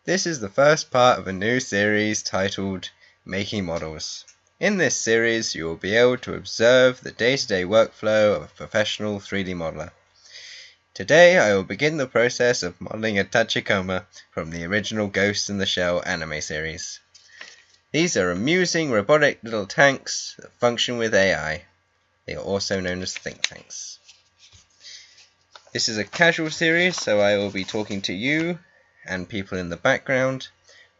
This is the first part of a new series titled Making Models. In this series you will be able to observe the day-to-day workflow of a professional 3D modeler. Today I will begin the process of modeling a Tachikoma from the original Ghost in the Shell anime series. These are amusing robotic little tanks that function with AI. They are also known as think tanks. This is a casual series, so I will be talking to you and people in the background,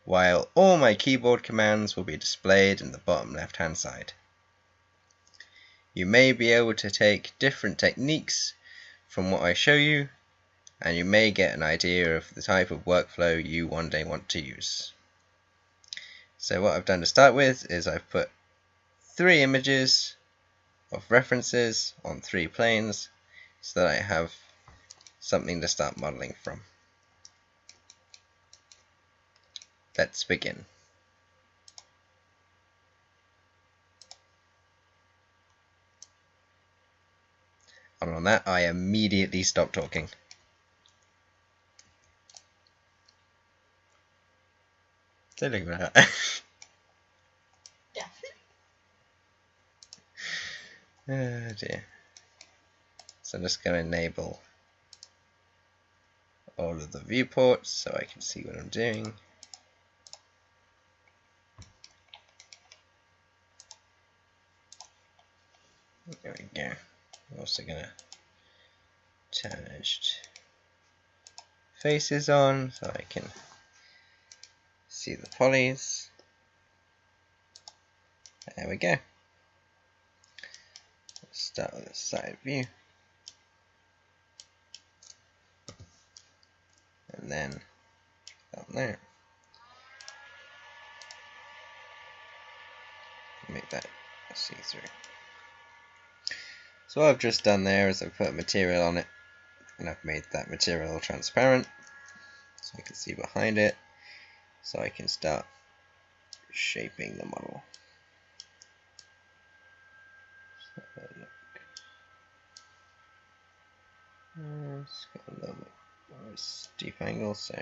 while all my keyboard commands will be displayed in the bottom left hand side. You may be able to take different techniques from what I show you, and you may get an idea of the type of workflow you one day want to use. So what I've done to start with is I've put 3 images of references on 3 planes so that I have something to start modeling from. Let's begin. And on that, I immediately stop talking. So look at that. Yeah. Oh dear. So I'm just going to enable all of the viewports so I can see what I'm doing. There we go. I'm also going to turn edged faces on so I can see the polys. There we go. Let's start with the side view. And then down there. Make that see-through. So what I've just done there is I've put material on it, and I've made that material transparent so I can see behind it, so I can start shaping the model. It's got a little bit more steep angle, so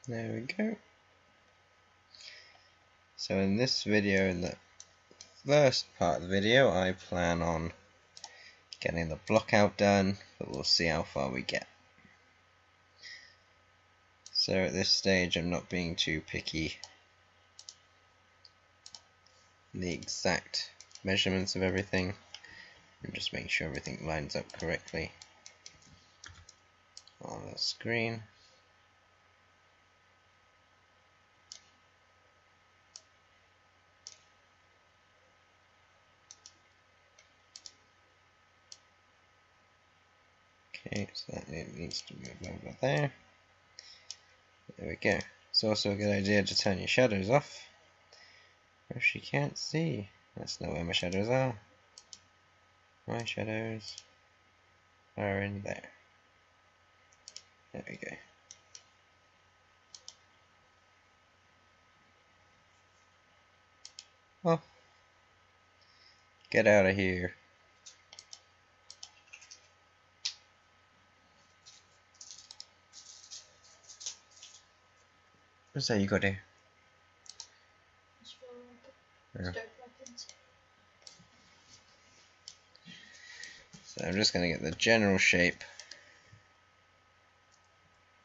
there we go. So in this video, in the first part of the video, I plan on getting the block out done, but we'll see how far we get. So at this stage I'm not being too picky in the exact measurements of everything. I'm just making sure everything lines up correctly on the screen. Okay, so that needs to move over there. There we go. It's also a good idea to turn your shadows off, or she can't see. Let's know where my shadows are. My shadows are in there. There we go. Oh, get out of here. What's that you got to do? Just roll Yeah. stroke buttons. So I'm just going to get the general shape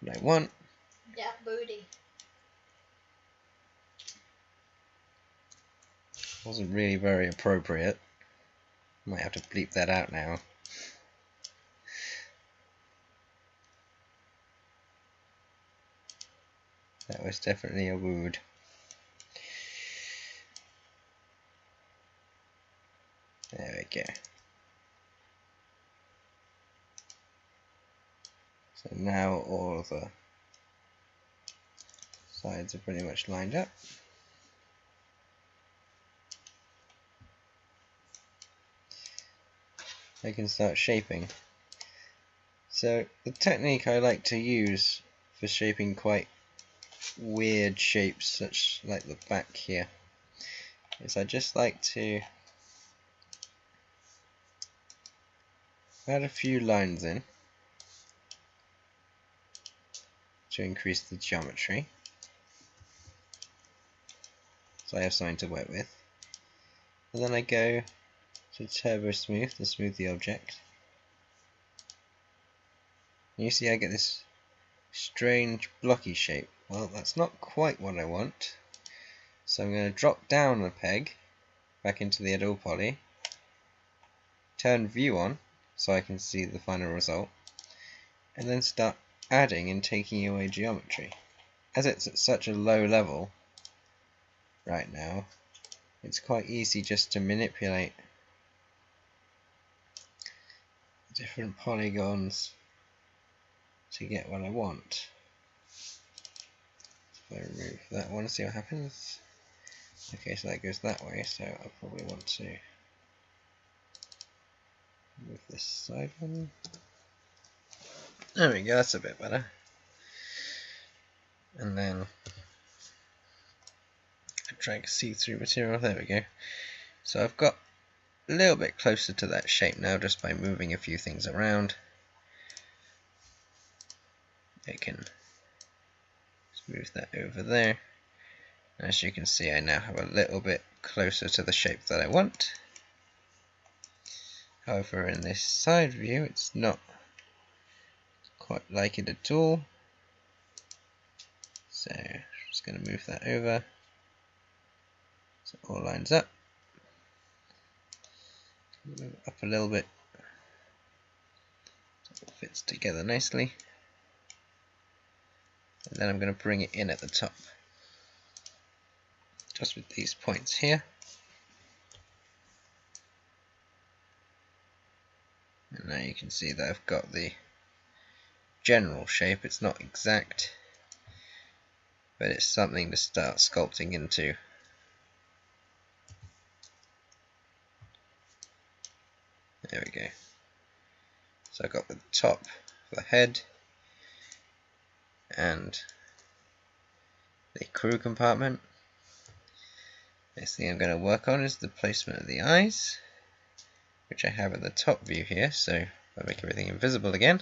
that I want. Yeah, booty. Wasn't really very appropriate. Might have to bleep that out now. That was definitely a wood. There we go. So now all of the sides are pretty much lined up. I can start shaping. So the technique I like to use for shaping quite weird shapes, such like the back here, is I just like to add a few lines in to increase the geometry, so I have something to work with. And then I go to turbo smooth to smooth the object. And you see I get this strange blocky shape. Well, that's not quite what I want. So I'm going to drop down a peg back into the Edel poly, turn view on so I can see the final result, and then start adding and taking away geometry. As it's at such a low level right now, it's quite easy just to manipulate different polygons to get what I want. So I remove that one, see what happens. Okay, so that goes that way, so I probably want to move this side one. There we go, that's a bit better. And then I drag see-through material, there we go. So I've got a little bit closer to that shape now just by moving a few things around. I can move that over there. As you can see, I now have a little bit closer to the shape that I want. However, in this side view, it's not quite like it at all. So I'm just going to move that over so it all lines up. Move it up a little bit so it fits together nicely. And then I'm going to bring it in at the top, just with these points here. And now you can see that I've got the general shape. It's not exact, but it's something to start sculpting into. There we go. So I've got the top, the head, and the crew compartment. Next thing I'm going to work on is the placement of the eyes, which I have in the top view here, so I'll make everything invisible again.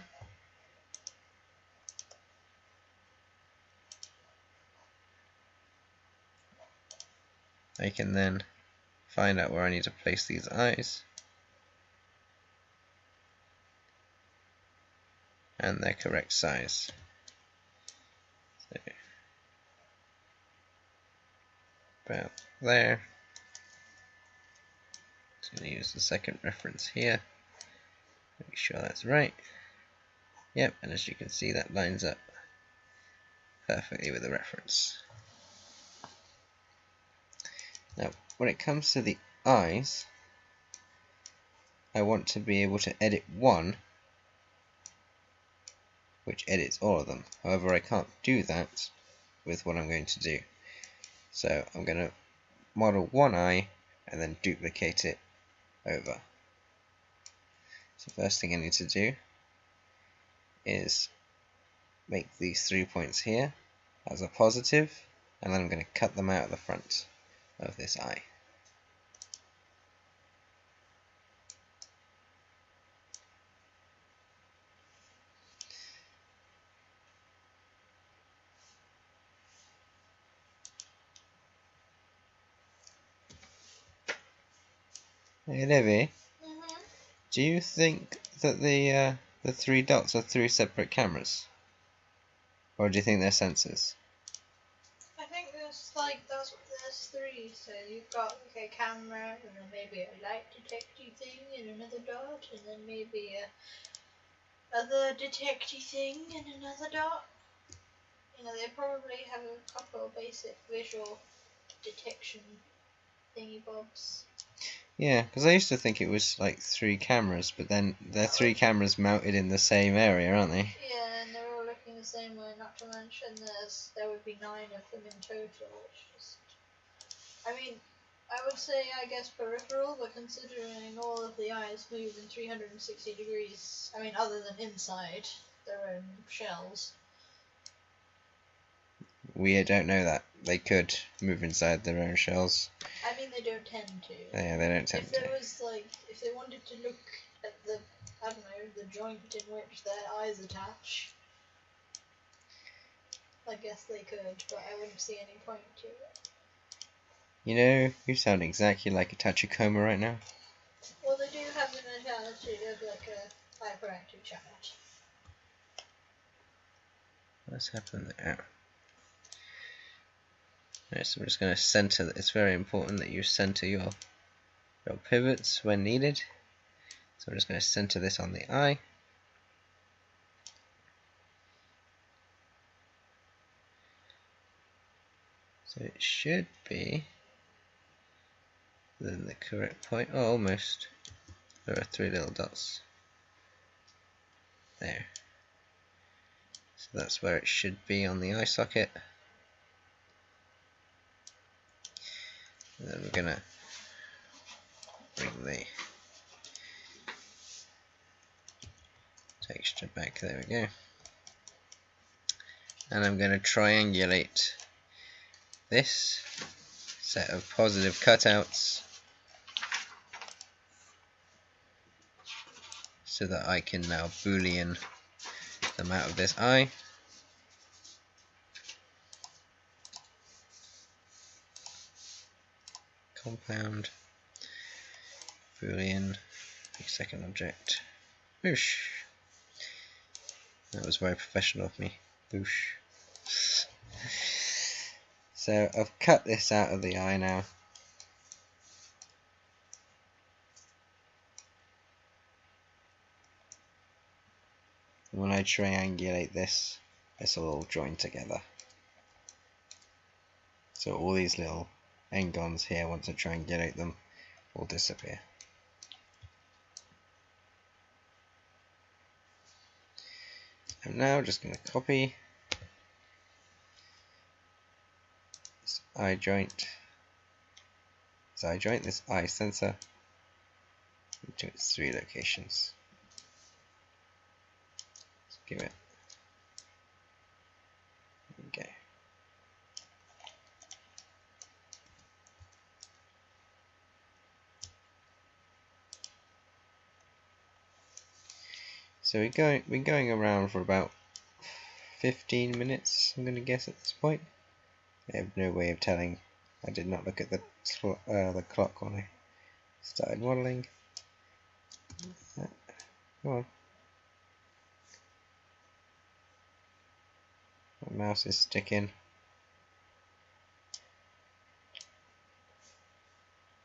I can then find out where I need to place these eyes and their correct size. So, about there. Just going to use the second reference here. Make sure that's right. Yep, and as you can see, that lines up perfectly with the reference. Now, when it comes to the eyes, I want to be able to edit one, which edits all of them. However, I can't do that with what I'm going to do. So I'm going to model one eye and then duplicate it over. So first thing I need to do is make these 3 points here as a positive, and then I'm going to cut them out of the front of this eye. Hey Livy, Mhm. do you think that the three dots are three separate cameras? Or do you think they're sensors? I think there's three. So you've got like a camera and then maybe a light detecting thing in another dot, and then maybe a other detecting thing in another dot. You know, they probably have a couple of basic visual detection thingy bobs. Yeah, because I used to think it was like three cameras, but then they're three cameras mounted in the same area, aren't they? Yeah, and they're all looking the same way. Not to mention, there would be 9 of them in total, which just, I mean, I would say I guess peripheral, but considering all of the eyes move in 360 degrees, I mean, other than inside their own shells. We don't know that. They could move inside their own shells. I mean, they don't tend to. Yeah, they don't tend If to. there was like, if they wanted to look at the, I don't know, the joint in which their eyes attach, I guess they could, but I wouldn't see any point to it. You know, you sound exactly like a Tachikoma right now. Well, they do have the mentality of like a hyperactive child. What's happened there? Right, so we're just going to center. It's very important that you center your pivots when needed. So we're just going to center this on the eye. So it should be then the correct point. Oh, almost. There are three little dots. There. So that's where it should be on the eye socket. And then we're going to bring the texture back. There we go. And I'm going to triangulate this set of positive cutouts so that I can now boolean them out of this eye. Compound, boolean, second object, boosh. That was very professional of me, boosh. So I've cut this out of the eye now. When I triangulate this, this will all join together. So all these little n-gons here, once I triangulate them, will disappear. I'm now just going to copy this eye joint, this eye sensor, into its three locations. Let's give it. Okay. So we're going around for about 15 minutes, I'm going to guess at this point. I have no way of telling. I did not look at the clock when I started modelling. Come on. My mouse is sticking.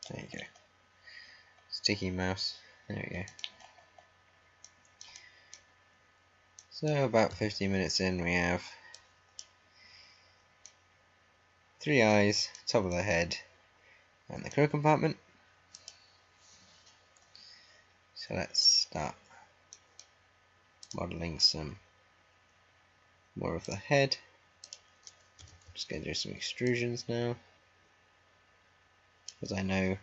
There you go. Sticky mouse. There we go. So about 15 minutes in, we have 3 eyes, top of the head, and the crow compartment. So let's start modelling some more of the head. Just going to do some extrusions now, because I know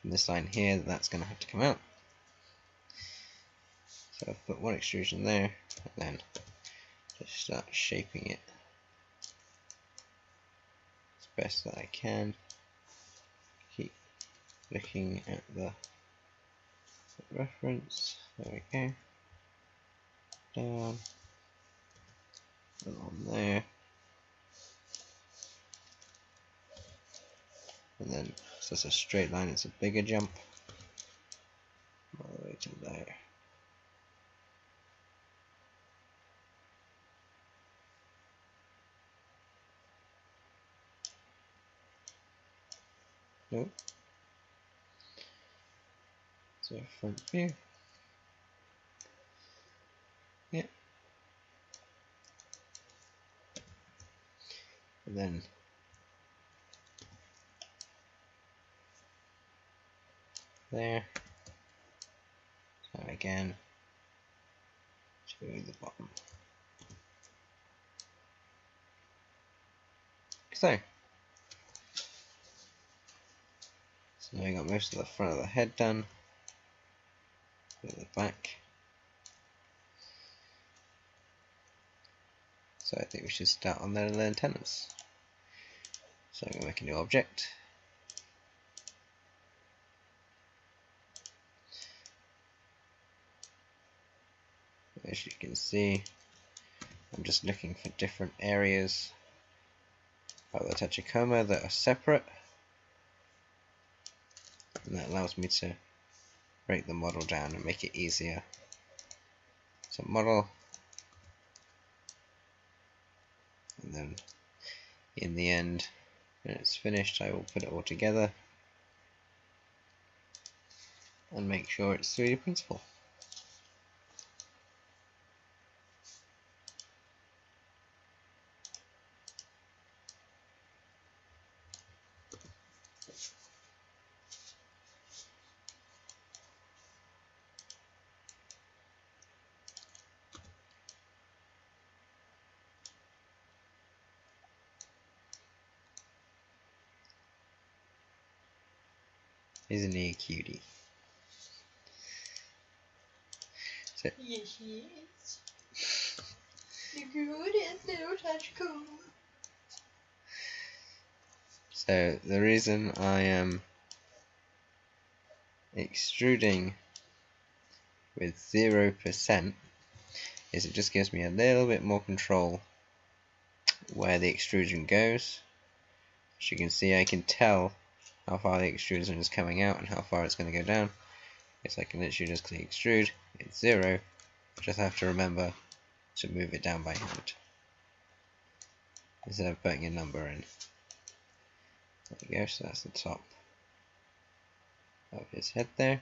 from this line here that that's going to have to come out. So I've put one extrusion there, and then just start shaping it as best that I can. Keep looking at the reference. There we go. Down, along there, and then so it's a straight line. It's a bigger jump. Nope. So front view. Yeah. And then there. So again to the bottom. So now we got most of the front of the head done. Bit of the back. So I think we should start on the little antennas. So I'm going to make a new object. As you can see, I'm just looking for different areas of the Tachikoma that are separate, and that allows me to break the model down and make it easier. So model, and then in the end, when it's finished, I will put it all together and make sure it's 3D printable. Isn't he a cutie? So, Yes, he is. The cutest little Tachikoma. so the reason I am extruding with 0% is it just gives me a little bit more control where the extrusion goes. As you can see, I can tell how far the extrusion is coming out and how far it's going to go down. Yes, I can literally just click extrude, it's 0, just have to remember to move it down by hand instead of putting a number in. There we go, so that's the top of his head there.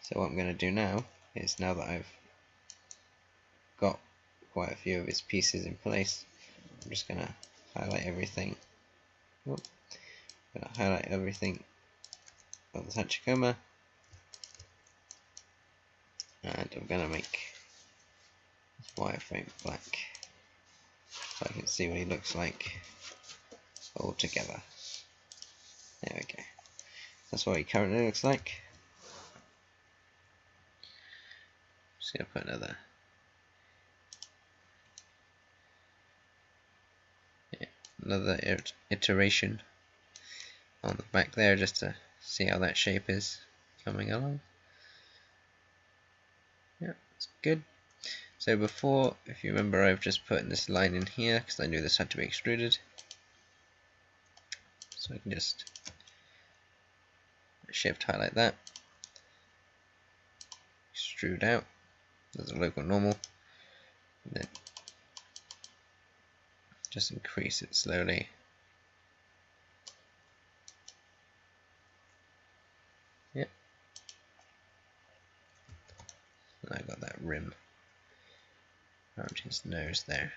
So what I'm going to do now is, now that I've got quite a few of his pieces in place, I'm just going to highlight everything. I'm going to highlight everything of the Tachikoma, and I'm going to make this wireframe black so I can see what he looks like all together. There we go. That's what he currently looks like. Just going to put another iteration on the back there just to see how that shape is coming along. Yeah, it's good. So before, if you remember, I've just put this line in here because I knew this had to be extruded. So I can just shift highlight that, extrude out as a local normal, and then just increase it slowly. Yep. And I got that rim around his nose there.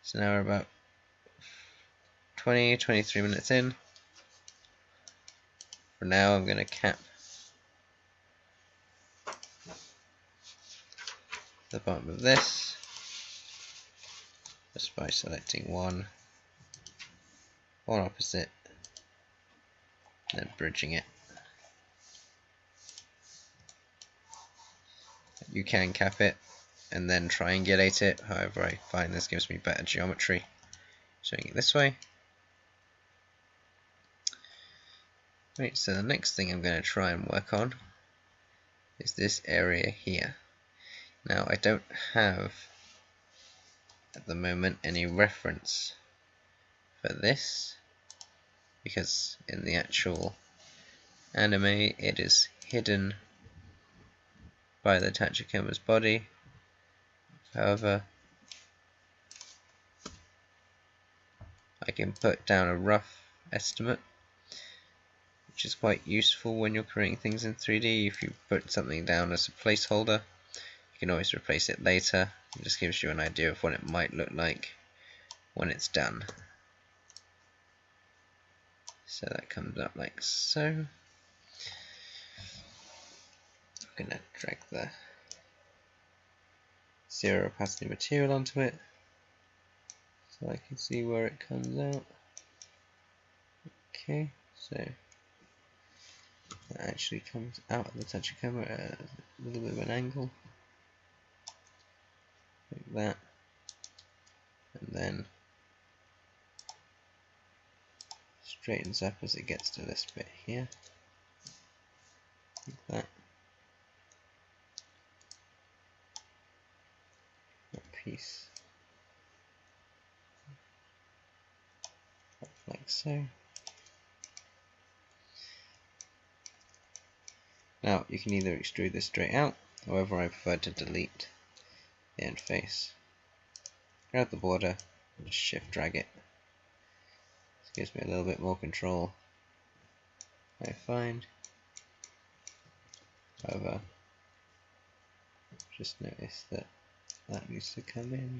So now we're about 23 minutes in. For now, I'm going to cap the bottom of this just by selecting one opposite, and then bridging it. You can cap it and then triangulate it, however I find this gives me better geometry showing it this way. Right, so the next thing I'm going to try and work on is this area here. Now I don't have at the moment any reference for this because in the actual anime it is hidden by the Tachikoma's body. However, I can put down a rough estimate which is quite useful when you're creating things in 3D. If you put something down as a placeholder, you can always replace it later. It just gives you an idea of what it might look like when it's done. So that comes up like so. I'm going to drag the zero opacity material onto it so I can see where it comes out. Okay, so that actually comes out of the Tachikoma at a little bit of an angle, like that, and then straightens up as it gets to this bit here, like that. That piece, like so. Now you can either extrude this straight out, however I prefer to delete the end face. Grab the border and just shift drag it. This gives me a little bit more control, I find. However, just notice that that needs to come in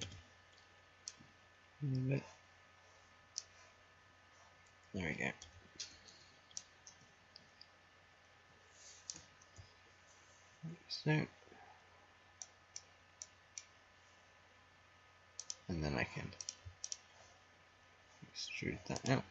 a little bit. There we go. So, and then I can extrude that out.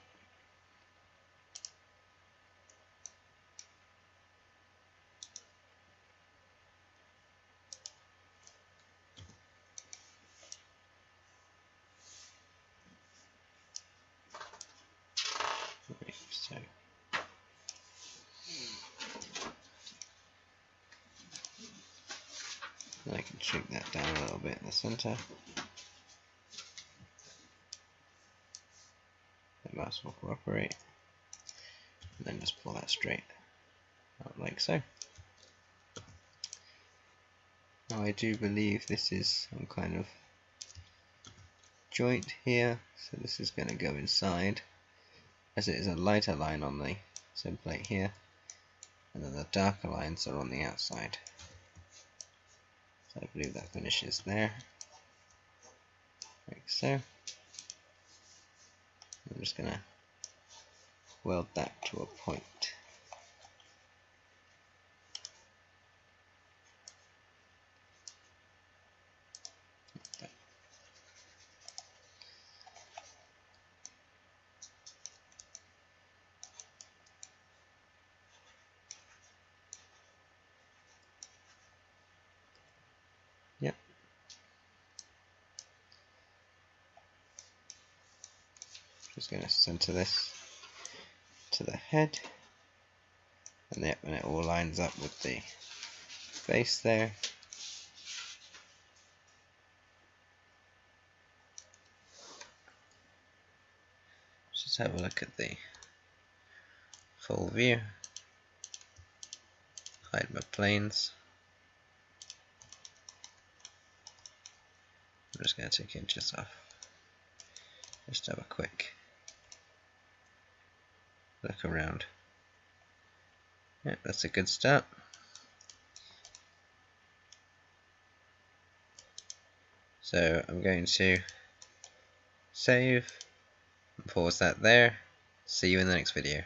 Right, so then I can shrink that down a little bit in the center. The mouse will cooperate, and then just pull that straight out like so. Now I do believe this is some kind of joint here, so this is going to go inside, as it is a lighter line on the sim plate here, and then the darker lines are on the outside. So I believe that finishes there, like so. I'm just going to weld that to a point. Yep. Just going to center this to the head, and yep, and it all lines up with the face there. Just have a look at the full view. Hide my planes. I'm just going to take inches off. Just have a quick look around. Yep, that's a good start. So I'm going to save and pause that there. See you in the next video.